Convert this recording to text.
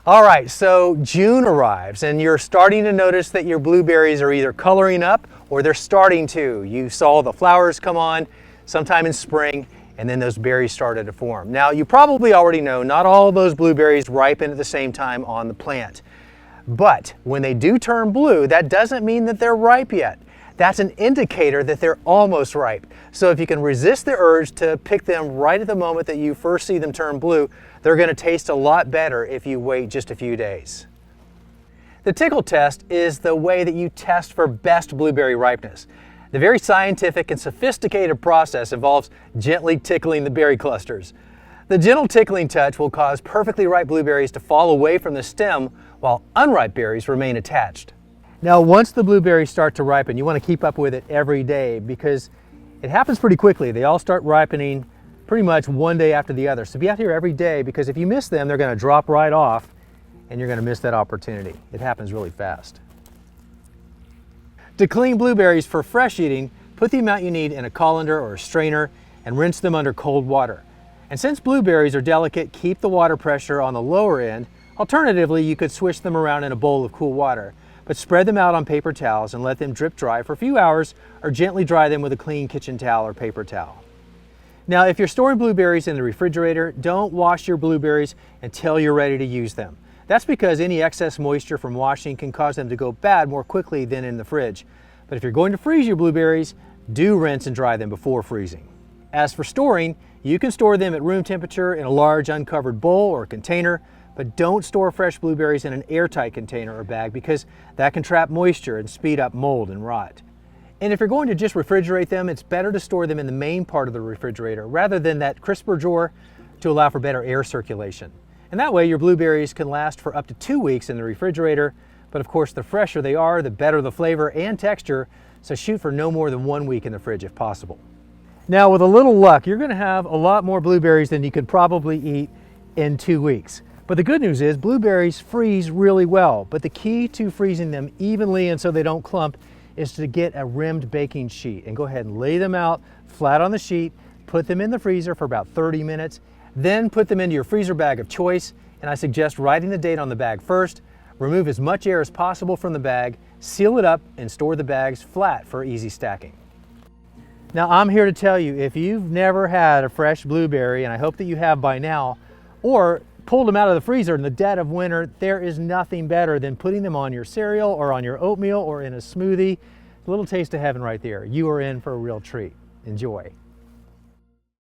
All right, so June arrives and you're starting to notice that your blueberries are either coloring up or they're starting to. You saw the flowers come on sometime in spring and then those berries started to form. Now you probably already know not all those blueberries ripen at the same time on the plant. But when they do turn blue, that doesn't mean that they're ripe yet. That's an indicator that they're almost ripe. So if you can resist the urge to pick them right at the moment that you first see them turn blue, they're going to taste a lot better if you wait just a few days. The Tickle test is the way that you test for best blueberry ripeness. The very scientific and sophisticated process involves gently tickling the berry clusters. The gentle tickling touch will cause perfectly ripe blueberries to fall away from the stem while unripe berries remain attached. Now, once the blueberries start to ripen, you want to keep up with it every day because it happens pretty quickly. They all start ripening pretty much one day after the other. So be out here every day because if you miss them, they're going to drop right off and you're going to miss that opportunity. It happens really fast. To clean blueberries for fresh eating, put the amount you need in a colander or a strainer and rinse them under cold water. And since blueberries are delicate, keep the water pressure on the lower end. Alternatively, you could swish them around in a bowl of cool water, but spread them out on paper towels and let them drip dry for a few hours or gently dry them with a clean kitchen towel or paper towel. Now, if you're storing blueberries in the refrigerator, don't wash your blueberries until you're ready to use them. That's because any excess moisture from washing can cause them to go bad more quickly than in the fridge. But if you're going to freeze your blueberries, do rinse and dry them before freezing. As for storing, you can store them at room temperature in a large uncovered bowl or container, but don't store fresh blueberries in an airtight container or bag because that can trap moisture and speed up mold and rot. And if you're going to just refrigerate them, it's better to store them in the main part of the refrigerator rather than that crisper drawer to allow for better air circulation. And that way your blueberries can last for up to 2 weeks in the refrigerator, but of course the fresher they are, the better the flavor and texture, so shoot for no more than 1 week in the fridge if possible. Now with a little luck, you're going to have a lot more blueberries than you could probably eat in 2 weeks. But the good news is blueberries freeze really well, but the key to freezing them evenly and so they don't clump is to get a rimmed baking sheet and go ahead and lay them out flat on the sheet, put them in the freezer for about 30 minutes, then put them into your freezer bag of choice, and I suggest writing the date on the bag first, remove as much air as possible from the bag, seal it up, and store the bags flat for easy stacking. Now I'm here to tell you, if you've never had a fresh blueberry, and I hope that you have by now, or pulled them out of the freezer in the dead of winter, there is nothing better than putting them on your cereal or on your oatmeal or in a smoothie. A little taste of heaven right there. You are in for a real treat. Enjoy.